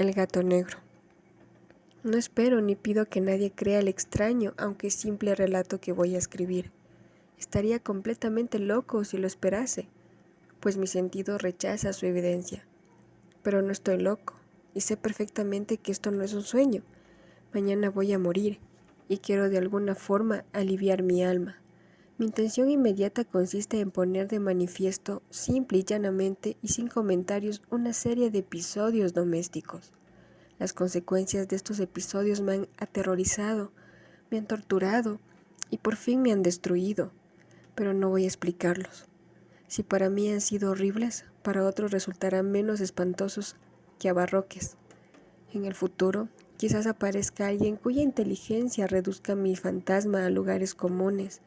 El gato negro. No espero ni pido que nadie crea el extraño, aunque simple relato que voy a escribir. Estaría completamente loco si lo esperase, pues mi sentido rechaza su evidencia. Pero no estoy loco, y sé perfectamente que esto no es un sueño. Mañana voy a morir, y quiero de alguna forma aliviar mi alma. Mi intención inmediata consiste en poner de manifiesto, simple y llanamente y sin comentarios, una serie de episodios domésticos. Las consecuencias de estos episodios me han aterrorizado, me han torturado y por fin me han destruido, pero no voy a explicarlos. Si para mí han sido horribles, para otros resultarán menos espantosos que abarroques. En el futuro, quizás aparezca alguien cuya inteligencia reduzca mi fantasma a lugares comunes,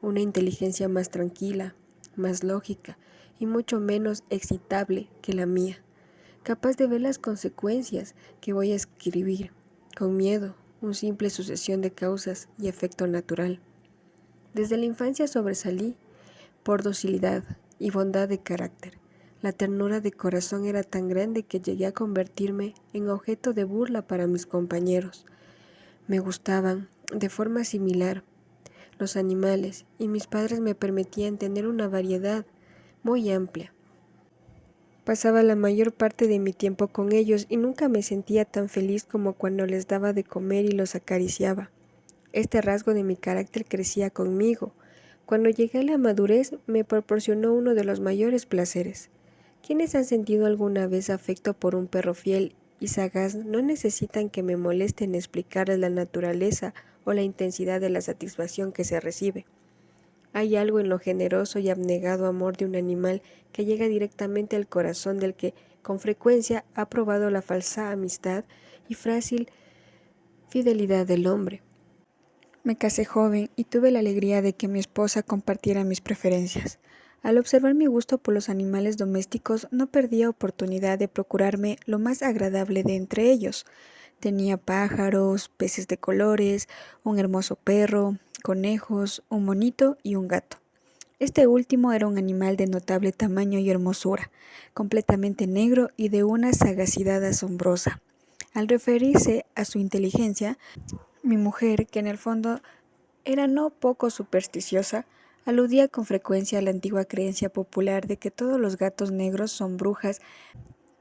una inteligencia más tranquila, más lógica y mucho menos excitable que la mía, capaz de ver las consecuencias que voy a escribir, con miedo, una simple sucesión de causas y efecto natural. Desde la infancia sobresalí por docilidad y bondad de carácter. La ternura de corazón era tan grande que llegué a convertirme en objeto de burla para mis compañeros. Me gustaban, de forma similar, los animales y mis padres me permitían tener una variedad muy amplia. Pasaba la mayor parte de mi tiempo con ellos y nunca me sentía tan feliz como cuando les daba de comer y los acariciaba. Este rasgo de mi carácter crecía conmigo. Cuando llegué a la madurez me proporcionó uno de los mayores placeres. Quienes han sentido alguna vez afecto por un perro fiel y sagaz no necesitan que me molesten explicarles la naturaleza o la intensidad de la satisfacción que se recibe. Hay algo en lo generoso y abnegado amor de un animal que llega directamente al corazón del que con frecuencia ha probado la falsa amistad y frágil fidelidad del hombre. Me casé joven y tuve la alegría de que mi esposa compartiera mis preferencias. Al observar mi gusto por los animales domésticos, no perdía oportunidad de procurarme lo más agradable de entre ellos. Tenía pájaros, peces de colores, un hermoso perro, conejos, un monito y un gato. Este último era un animal de notable tamaño y hermosura, completamente negro y de una sagacidad asombrosa. Al referirse a su inteligencia, mi mujer, que en el fondo era no poco supersticiosa, aludía con frecuencia a la antigua creencia popular de que todos los gatos negros son brujas.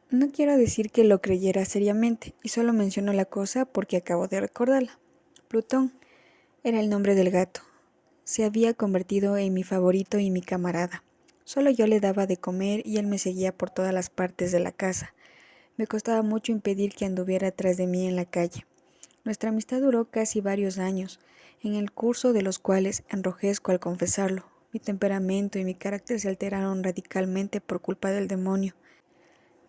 No quiero decir que lo creyera seriamente, y solo menciono la cosa porque acabo de recordarla. Plutón era el nombre del gato. Se había convertido en mi favorito y mi camarada. Solo yo le daba de comer y él me seguía por todas las partes de la casa. Me costaba mucho impedir que anduviera tras de mí en la calle. Nuestra amistad duró casi varios años, en el curso de los cuales enrojezco al confesarlo. Mi temperamento y mi carácter se alteraron radicalmente por culpa del demonio.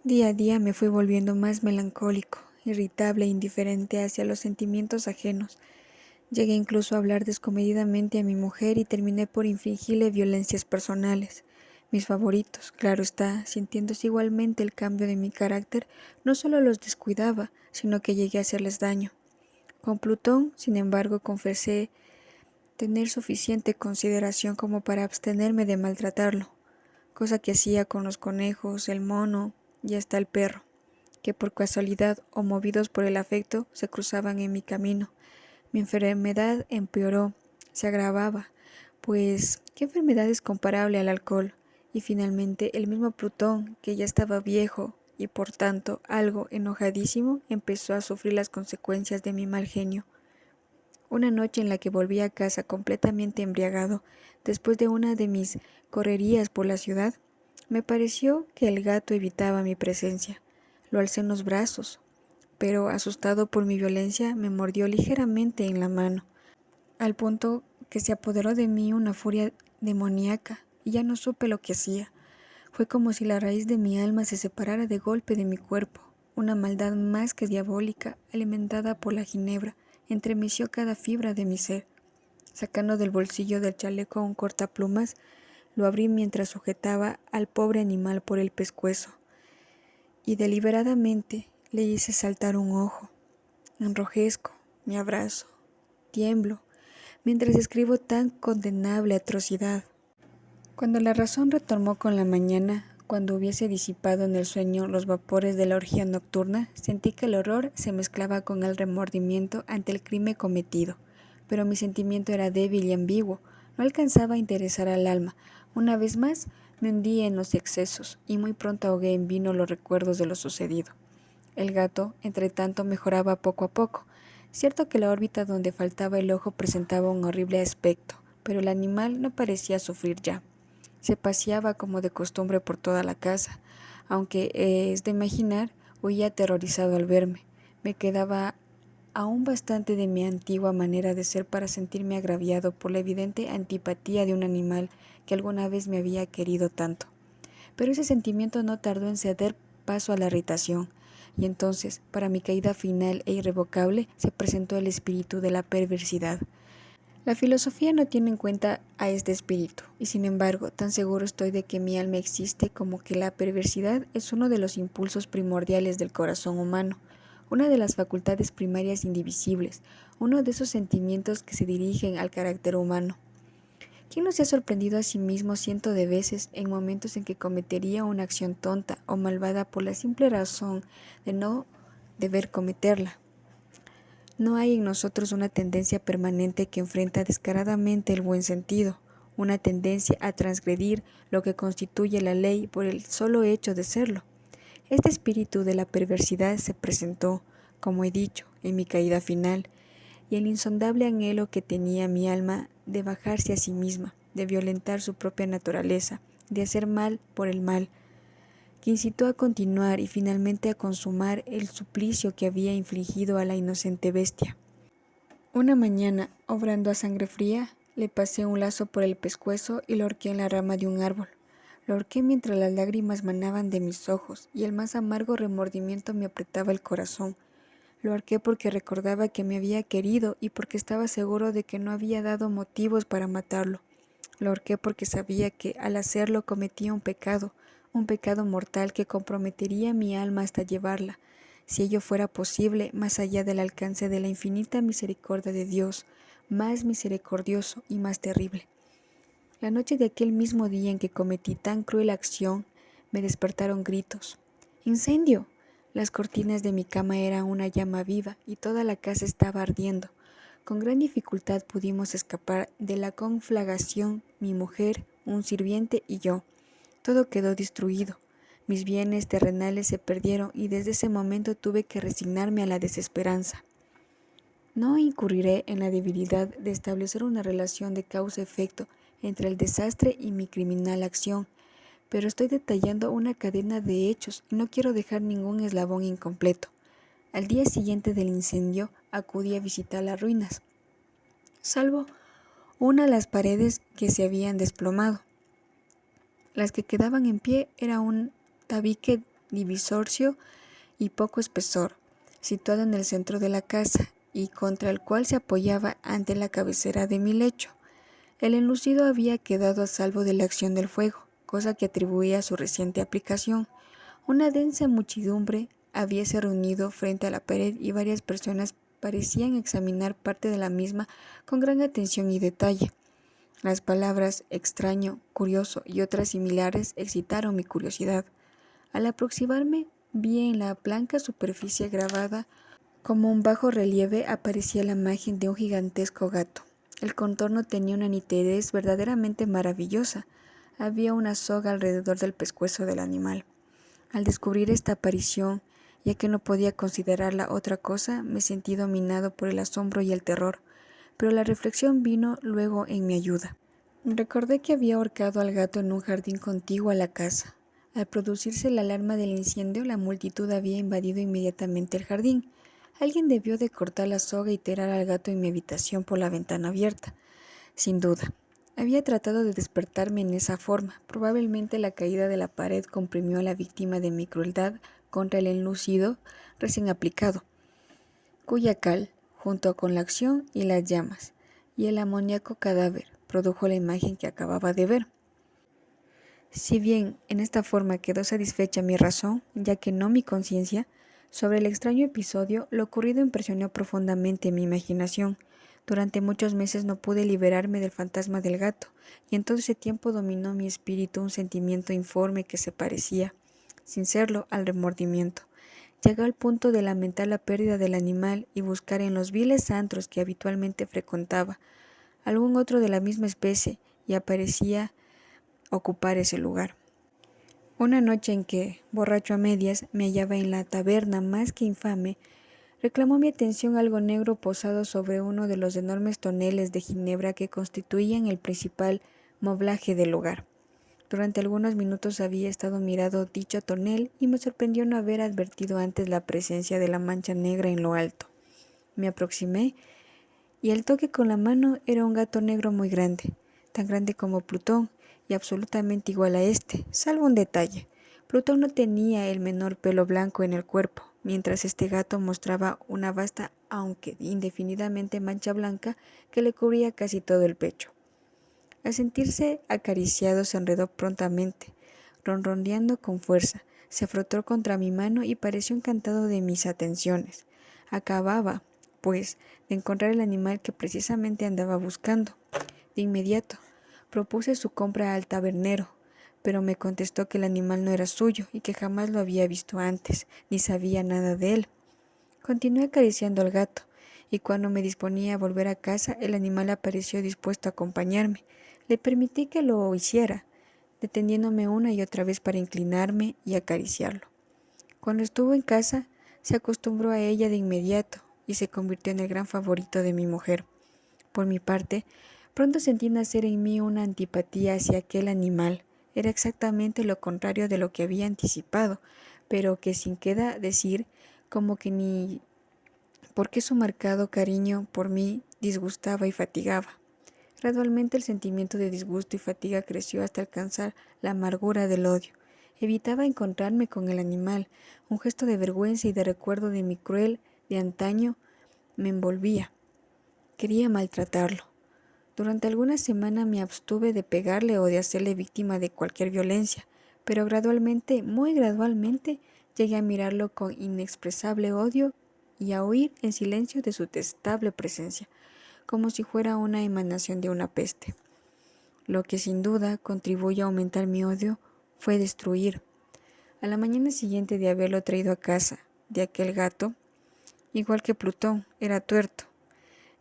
Día a día me fui volviendo más melancólico, irritable e indiferente hacia los sentimientos ajenos. Llegué incluso a hablar descomedidamente a mi mujer y terminé por infligirle violencias personales. Mis favoritos, claro está, sintiéndose igualmente el cambio de mi carácter, no solo los descuidaba, sino que llegué a hacerles daño. Con Plutón, sin embargo, confesé tener suficiente consideración como para abstenerme de maltratarlo, cosa que hacía con los conejos, el mono y hasta el perro, que por casualidad o movidos por el afecto se cruzaban en mi camino. Mi enfermedad empeoró, se agravaba, pues ¿qué enfermedad es comparable al alcohol? Y finalmente el mismo Plutón, que ya estaba viejo y por tanto algo enojadísimo, empezó a sufrir las consecuencias de mi mal genio. Una noche en la que volví a casa completamente embriagado, después de una de mis correrías por la ciudad, me pareció que el gato evitaba mi presencia. Lo alcé en los brazos, pero asustado por mi violencia me mordió ligeramente en la mano, al punto que se apoderó de mí una furia demoníaca y ya no supe lo que hacía. Fue como si la raíz de mi alma se separara de golpe de mi cuerpo. Una maldad más que diabólica, alimentada por la ginebra, entremeció cada fibra de mi ser. Sacando del bolsillo del chaleco un cortaplumas, lo abrí mientras sujetaba al pobre animal por el pescuezo, y deliberadamente le hice saltar un ojo. Enrojezco, me abrazo, tiemblo, mientras escribo tan condenable atrocidad. Cuando la razón retomó con la mañana, cuando hubiese disipado en el sueño los vapores de la orgía nocturna, sentí que el horror se mezclaba con el remordimiento ante el crimen cometido. Pero mi sentimiento era débil y ambiguo, no alcanzaba a interesar al alma. Una vez más, me hundí en los excesos, y muy pronto ahogué en vino los recuerdos de lo sucedido. El gato, entre tanto, mejoraba poco a poco. Cierto que la órbita donde faltaba el ojo presentaba un horrible aspecto, pero el animal no parecía sufrir ya. Se paseaba como de costumbre por toda la casa, aunque es de imaginar, huía aterrorizado al verme. Me quedaba aún bastante de mi antigua manera de ser para sentirme agraviado por la evidente antipatía de un animal que alguna vez me había querido tanto. Pero ese sentimiento no tardó en ceder paso a la irritación, y entonces, para mi caída final e irrevocable, se presentó el espíritu de la perversidad. La filosofía no tiene en cuenta a este espíritu, y sin embargo, tan seguro estoy de que mi alma existe como que la perversidad es uno de los impulsos primordiales del corazón humano, una de las facultades primarias indivisibles, uno de esos sentimientos que se dirigen al carácter humano. ¿Quién no se ha sorprendido a sí mismo cientos de veces en momentos en que cometería una acción tonta o malvada por la simple razón de no deber cometerla? No hay en nosotros una tendencia permanente que enfrenta descaradamente el buen sentido, una tendencia a transgredir lo que constituye la ley por el solo hecho de serlo. Este espíritu de la perversidad se presentó, como he dicho, en mi caída final, y el insondable anhelo que tenía mi alma de bajarse a sí misma, de violentar su propia naturaleza, de hacer mal por el mal, que incitó a continuar y finalmente a consumar el suplicio que había infligido a la inocente bestia. Una mañana, obrando a sangre fría, le pasé un lazo por el pescuezo y lo ahorqué en la rama de un árbol. Lo ahorqué mientras las lágrimas manaban de mis ojos y el más amargo remordimiento me apretaba el corazón. Lo ahorqué porque recordaba que me había querido y porque estaba seguro de que no había dado motivos para matarlo. Lo ahorqué porque sabía que al hacerlo cometía un pecado mortal que comprometería mi alma hasta llevarla, si ello fuera posible, más allá del alcance de la infinita misericordia de Dios, más misericordioso y más terrible. La noche de aquel mismo día en que cometí tan cruel acción, me despertaron gritos. ¡Incendio! Las cortinas de mi cama eran una llama viva y toda la casa estaba ardiendo. Con gran dificultad pudimos escapar de la conflagración, mi mujer, un sirviente y yo. Todo quedó destruido. Mis bienes terrenales se perdieron y desde ese momento tuve que resignarme a la desesperanza. No incurriré en la debilidad de establecer una relación de causa-efecto entre el desastre y mi criminal acción, pero estoy detallando una cadena de hechos y no quiero dejar ningún eslabón incompleto. Al día siguiente del incendio acudí a visitar las ruinas, salvo una de las paredes que se habían desplomado. Las que quedaban en pie era un tabique divisorio y poco espesor, situado en el centro de la casa y contra el cual se apoyaba ante la cabecera de mi lecho. El enlucido había quedado a salvo de la acción del fuego, cosa que atribuía a su reciente aplicación. Una densa muchedumbre habíase reunido frente a la pared y varias personas parecían examinar parte de la misma con gran atención y detalle. Las palabras extraño, curioso y otras similares excitaron mi curiosidad. Al aproximarme, vi en la blanca superficie grabada como un bajo relieve aparecía la imagen de un gigantesco gato. El contorno tenía una nitidez verdaderamente maravillosa. Había una soga alrededor del pescuezo del animal. Al descubrir esta aparición, ya que no podía considerarla otra cosa, me sentí dominado por el asombro y el terror, pero la reflexión vino luego en mi ayuda. Recordé que había ahorcado al gato en un jardín contiguo a la casa. Al producirse la alarma del incendio, la multitud había invadido inmediatamente el jardín. Alguien debió de cortar la soga y tirar al gato en mi habitación por la ventana abierta. Sin duda. Había tratado de despertarme en esa forma. Probablemente la caída de la pared comprimió a la víctima de mi crueldad contra el enlucido recién aplicado, cuya cal, junto con la acción y las llamas, y el amoníaco cadáver, produjo la imagen que acababa de ver. Si bien en esta forma quedó satisfecha mi razón, ya que no mi conciencia, sobre el extraño episodio, lo ocurrido impresionó profundamente mi imaginación. Durante muchos meses no pude liberarme del fantasma del gato, y en todo ese tiempo dominó mi espíritu un sentimiento informe que se parecía, sin serlo, al remordimiento. Llegué al punto de lamentar la pérdida del animal y buscar en los viles antros que habitualmente frecuentaba algún otro de la misma especie, y aparecía ocupar ese lugar. Una noche en que, borracho a medias, me hallaba en la taberna más que infame, reclamó mi atención algo negro posado sobre uno de los enormes toneles de ginebra que constituían el principal moblaje del lugar. Durante algunos minutos había estado mirando dicho tonel y me sorprendió no haber advertido antes la presencia de la mancha negra en lo alto. Me aproximé y al toque con la mano era un gato negro muy grande, tan grande como Plutón y absolutamente igual a este, salvo un detalle. Plutón no tenía el menor pelo blanco en el cuerpo, mientras este gato mostraba una vasta, aunque indefinidamente mancha blanca que le cubría casi todo el pecho. Al sentirse acariciado se enredó prontamente, ronroneando con fuerza, se frotó contra mi mano y pareció encantado de mis atenciones. Acababa, pues, de encontrar el animal que precisamente andaba buscando. De inmediato, propuse su compra al tabernero, pero me contestó que el animal no era suyo y que jamás lo había visto antes, ni sabía nada de él. Continué acariciando al gato, y cuando me disponía a volver a casa, el animal apareció dispuesto a acompañarme. Le permití que lo hiciera, deteniéndome una y otra vez para inclinarme y acariciarlo. Cuando estuvo en casa, se acostumbró a ella de inmediato y se convirtió en el gran favorito de mi mujer. Por mi parte, pronto sentí nacer en mí una antipatía hacia aquel animal. Era exactamente lo contrario de lo que había anticipado, pero que sin queda decir, como que ni por qué su marcado cariño por mí disgustaba y fatigaba. Gradualmente el sentimiento de disgusto y fatiga creció hasta alcanzar la amargura del odio. Evitaba encontrarme con el animal. Un gesto de vergüenza y de recuerdo de mi cruel de antaño me envolvía. Quería maltratarlo. Durante algunas semanas me abstuve de pegarle o de hacerle víctima de cualquier violencia, pero gradualmente, muy gradualmente, llegué a mirarlo con inexpresable odio y a huir en silencio de su detestable presencia, como si fuera una emanación de una peste. Lo que sin duda contribuyó a aumentar mi odio fue destruir. A la mañana siguiente de haberlo traído a casa de aquel gato, igual que Plutón, era tuerto.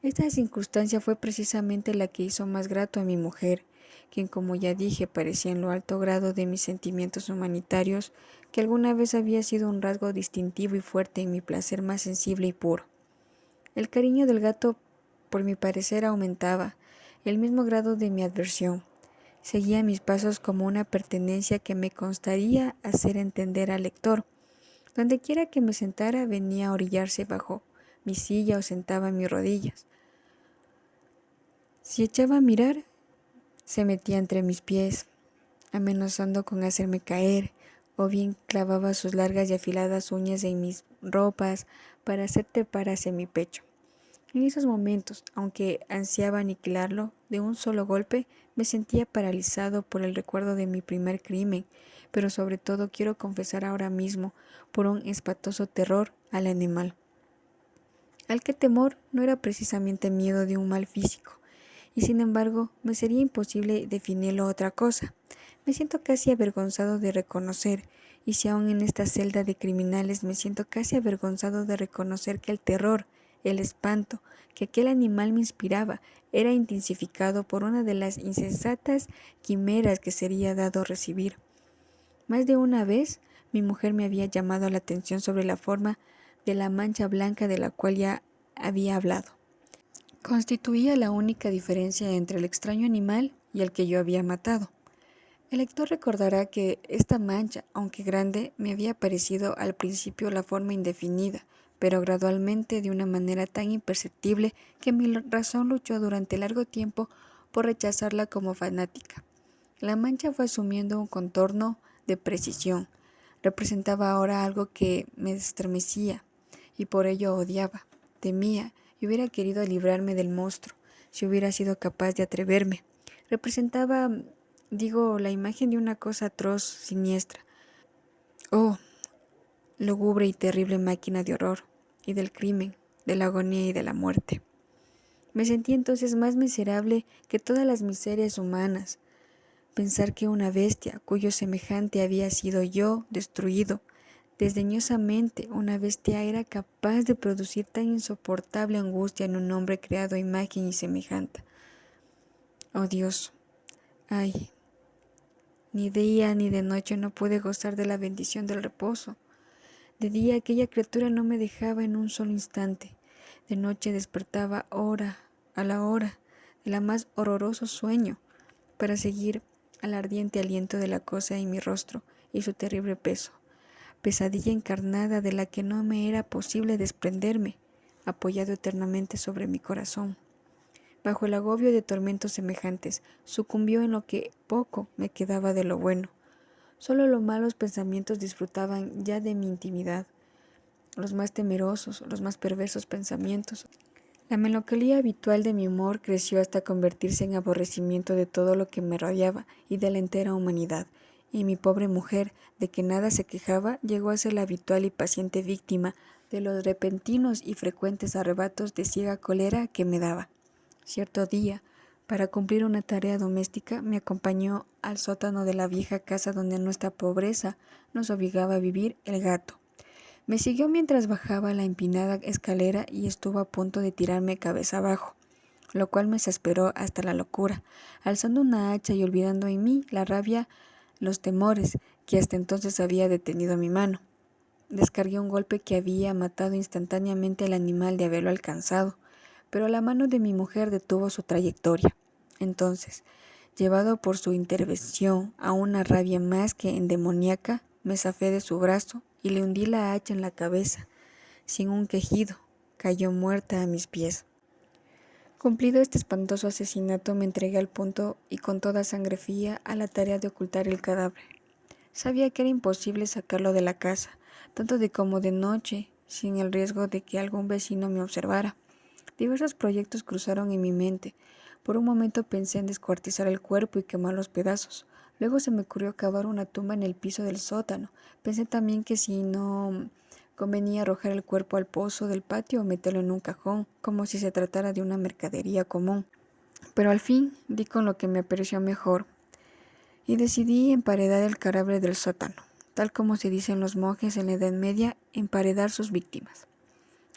Esta circunstancia fue precisamente la que hizo más grato a mi mujer, quien, como ya dije, parecía en lo alto grado de mis sentimientos humanitarios, que alguna vez había sido un rasgo distintivo y fuerte en mi placer más sensible y puro. El cariño del gato, por mi parecer, aumentaba, el mismo grado de mi adversión. Seguía mis pasos como una pertenencia que me constaría hacer entender al lector. Donde quiera que me sentara, venía a orillarse bajo mi silla o sentaba en mis rodillas. Si echaba a mirar, se metía entre mis pies, amenazando con hacerme caer, o bien clavaba sus largas y afiladas uñas en mis ropas para hacer trepar hacia mi pecho. En esos momentos, aunque ansiaba aniquilarlo de un solo golpe, me sentía paralizado por el recuerdo de mi primer crimen, pero sobre todo quiero confesar ahora mismo por un espantoso terror al animal. Al que temor no era precisamente miedo de un mal físico, y sin embargo me sería imposible definirlo otra cosa. Me siento casi avergonzado de reconocer, y si aún en esta celda de criminales me siento casi avergonzado de reconocer que el terror, el espanto que aquel animal me inspiraba era intensificado por una de las insensatas quimeras que sería dado recibir. Más de una vez mi mujer me había llamado la atención sobre la forma de la mancha blanca de la cual ya había hablado. Constituía la única diferencia entre el extraño animal y el que yo había matado. El lector recordará que esta mancha, aunque grande, me había parecido al principio la forma indefinida, pero gradualmente de una manera tan imperceptible que mi razón luchó durante largo tiempo por rechazarla como fanática. La mancha fue asumiendo un contorno de precisión. Representaba ahora algo que me estremecía y por ello odiaba, temía y hubiera querido librarme del monstruo si hubiera sido capaz de atreverme. Representaba, la imagen de una cosa atroz, siniestra. Oh, lúgubre y terrible máquina de horror y del crimen, de la agonía y de la muerte. Me sentí entonces más miserable que todas las miserias humanas. Pensar que una bestia, cuyo semejante había sido yo, destruido desdeñosamente, una bestia era capaz de producir tan insoportable angustia en un hombre creado a imagen y semejanza. Oh Dios, ay, ni de día ni de noche no pude gozar de la bendición del reposo. De día aquella criatura no me dejaba en un solo instante. De noche despertaba hora a la hora de la más horroroso sueño para seguir al ardiente aliento de la cosa en mi rostro y su terrible peso. Pesadilla encarnada de la que no me era posible desprenderme, apoyado eternamente sobre mi corazón. Bajo el agobio de tormentos semejantes, sucumbió en lo que poco me quedaba de lo bueno. Solo los malos pensamientos disfrutaban ya de mi intimidad, los más temerosos, los más perversos pensamientos. La melancolía habitual de mi humor creció hasta convertirse en aborrecimiento de todo lo que me rodeaba y de la entera humanidad, y mi pobre mujer, de que nada se quejaba, llegó a ser la habitual y paciente víctima de los repentinos y frecuentes arrebatos de ciega cólera que me daba. Cierto día, para cumplir una tarea doméstica, me acompañó al sótano de la vieja casa donde nuestra pobreza nos obligaba a vivir el gato. Me siguió mientras bajaba la empinada escalera y estuvo a punto de tirarme cabeza abajo, lo cual me exasperó hasta la locura, alzando una hacha y olvidando en mí la rabia, los temores que hasta entonces había detenido mi mano. Descargué un golpe que había matado instantáneamente al animal de haberlo alcanzado, pero la mano de mi mujer detuvo su trayectoria. Entonces, llevado por su intervención a una rabia más que endemoniaca, me zafé de su brazo y le hundí la hacha en la cabeza. Sin un quejido, cayó muerta a mis pies. Cumplido este espantoso asesinato, me entregué al punto y con toda sangre fría a la tarea de ocultar el cadáver. Sabía que era imposible sacarlo de la casa, tanto de como de noche, sin el riesgo de que algún vecino me observara. Diversos proyectos cruzaron en mi mente. Por un momento pensé en descuartizar el cuerpo y quemar los pedazos. Luego se me ocurrió cavar una tumba en el piso del sótano. Pensé también que si no convenía arrojar el cuerpo al pozo del patio o meterlo en un cajón, como si se tratara de una mercadería común. Pero al fin di con lo que me pareció mejor y decidí emparedar el cadáver del sótano, tal como se dicen los monjes en la Edad Media, emparedar sus víctimas.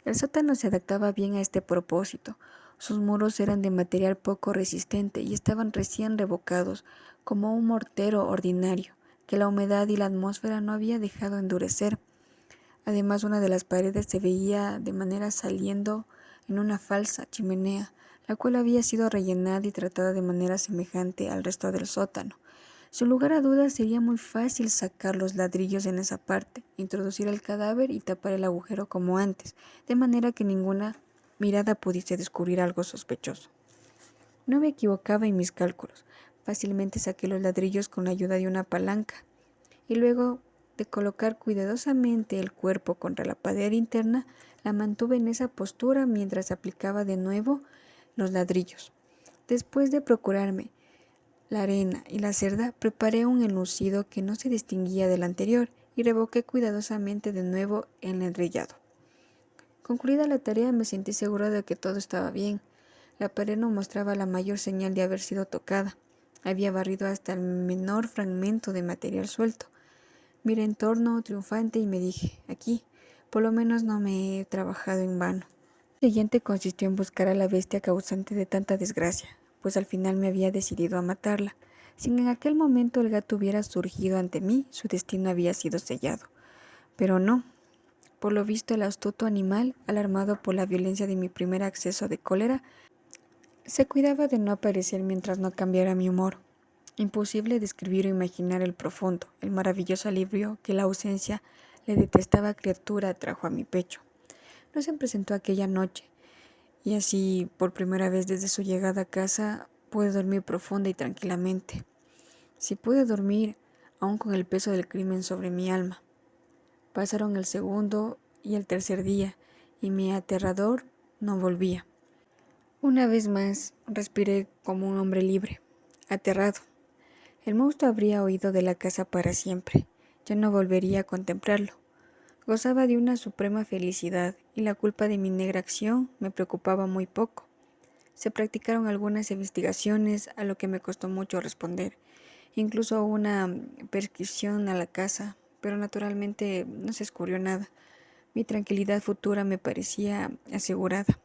El sótano se adaptaba bien a este propósito. Sus muros eran de material poco resistente y estaban recién revocados, como un mortero ordinario, que la humedad y la atmósfera no había dejado endurecer. Además, una de las paredes se veía de manera saliendo en una falsa chimenea, la cual había sido rellenada y tratada de manera semejante al resto del sótano. Sin lugar a dudas sería muy fácil sacar los ladrillos en esa parte, introducir el cadáver y tapar el agujero como antes, de manera que ninguna mirada pudiese descubrir algo sospechoso. No me equivocaba en mis cálculos. Fácilmente saqué los ladrillos con la ayuda de una palanca, y luego de colocar cuidadosamente el cuerpo contra la pared interna, la mantuve en esa postura mientras aplicaba de nuevo los ladrillos. Después de procurarme la arena y la cerda, preparé un enlucido que no se distinguía del anterior y revoqué cuidadosamente de nuevo el enrellado. Concluida la tarea, me sentí seguro de que todo estaba bien. La pared no mostraba la mayor señal de haber sido tocada. Había barrido hasta el menor fragmento de material suelto. Miré en torno, triunfante, y me dije, aquí, por lo menos no me he trabajado en vano. El siguiente consistió en buscar a la bestia causante de tanta desgracia, pues al final me había decidido a matarla. Si en aquel momento el gato hubiera surgido ante mí, su destino había sido sellado. Pero no. Por lo visto, el astuto animal, alarmado por la violencia de mi primer acceso de cólera, se cuidaba de no aparecer mientras no cambiara mi humor. Imposible describir o imaginar el profundo, el maravilloso alivio que la ausencia de la detestable criatura trajo a mi pecho. No se presentó aquella noche, y así, por primera vez desde su llegada a casa, pude dormir profunda y tranquilamente. Sí pude dormir, aún con el peso del crimen sobre mi alma. Pasaron el segundo y el tercer día, y mi aterrador no volvía. Una vez más, respiré como un hombre libre, aterrado. El monstruo habría huido de la casa para siempre. Ya no volvería a contemplarlo. Gozaba de una suprema felicidad, y la culpa de mi negra acción me preocupaba muy poco. Se practicaron algunas investigaciones, a lo que me costó mucho responder. Incluso hubo una perquisición a la casa, pero naturalmente no se descubrió nada. Mi tranquilidad futura me parecía asegurada.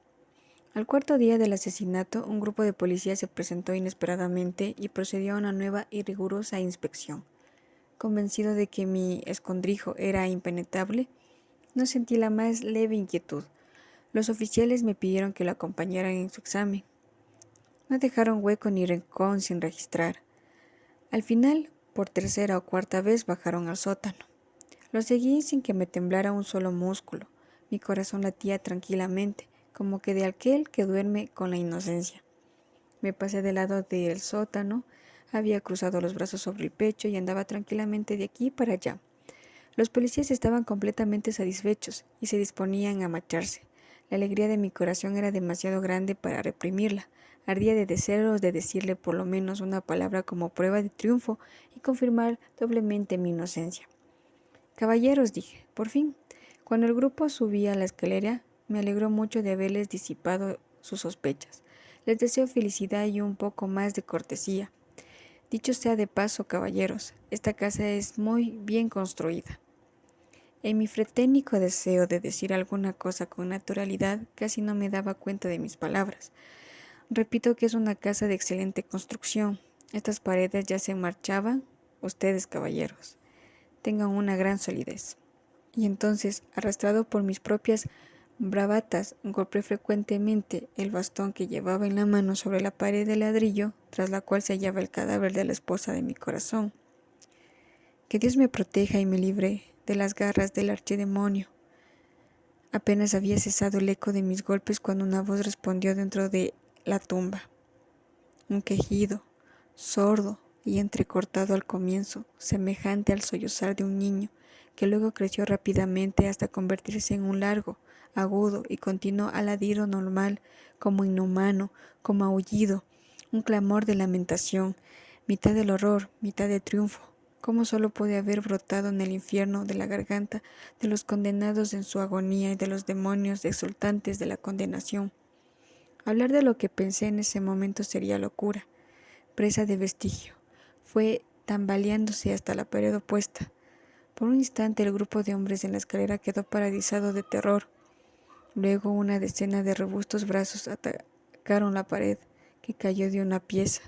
Al cuarto día del asesinato, un grupo de policías se presentó inesperadamente y procedió a una nueva y rigurosa inspección. Convencido de que mi escondrijo era impenetrable, no sentí la más leve inquietud. Los oficiales me pidieron que lo acompañaran en su examen. No dejaron hueco ni rincón sin registrar. Al final, por tercera o cuarta vez, bajaron al sótano. Lo seguí sin que me temblara un solo músculo. Mi corazón latía tranquilamente, como que de aquel que duerme con la inocencia. Me pasé del lado del sótano, había cruzado los brazos sobre el pecho y andaba tranquilamente de aquí para allá. Los policías estaban completamente satisfechos y se disponían a marcharse. La alegría de mi corazón era demasiado grande para reprimirla. Ardía de deseos de decirle por lo menos una palabra como prueba de triunfo y confirmar doblemente mi inocencia. Caballeros, dije, por fin. Cuando el grupo subía la escalera, me alegró mucho de haberles disipado sus sospechas. Les deseo felicidad y un poco más de cortesía. Dicho sea de paso, caballeros, esta casa es muy bien construida. En mi frenético deseo de decir alguna cosa con naturalidad, casi no me daba cuenta de mis palabras. Repito que es una casa de excelente construcción. Estas paredes ya se marchaban. Ustedes, caballeros, tengan una gran solidez. Y entonces, arrastrado por mis propias bravatas, golpeé frecuentemente el bastón que llevaba en la mano sobre la pared de ladrillo, tras la cual se hallaba el cadáver de la esposa de mi corazón. Que Dios me proteja y me libre de las garras del archidemonio. Apenas había cesado el eco de mis golpes cuando una voz respondió dentro de la tumba. Un quejido, sordo y entrecortado al comienzo, semejante al sollozar de un niño, que luego creció rápidamente hasta convertirse en un largo, agudo y continuo alarido normal, como inhumano, como aullido, un clamor de lamentación, mitad del horror, mitad de triunfo. ¿Cómo solo puede haber brotado en el infierno de la garganta de los condenados en su agonía y de los demonios exultantes de la condenación? Hablar de lo que pensé en ese momento sería locura, presa de vestigio. Fue tambaleándose hasta la pared opuesta. Por un instante el grupo de hombres en la escalera quedó paralizado de terror. Luego una decena de robustos brazos atacaron la pared, que cayó de una pieza.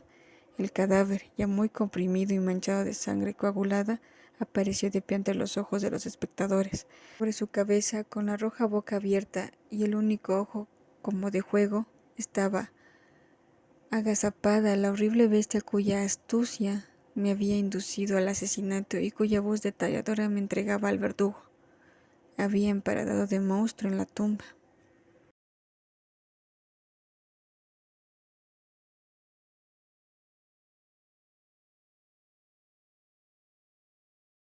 El cadáver, ya muy comprimido y manchado de sangre coagulada, apareció de pie ante los ojos de los espectadores. Sobre su cabeza, con la roja boca abierta y el único ojo como de juego, estaba agazapada la horrible bestia cuya astucia me había inducido al asesinato y cuya voz detalladora me entregaba al verdugo. Había emparedado de monstruo en la tumba.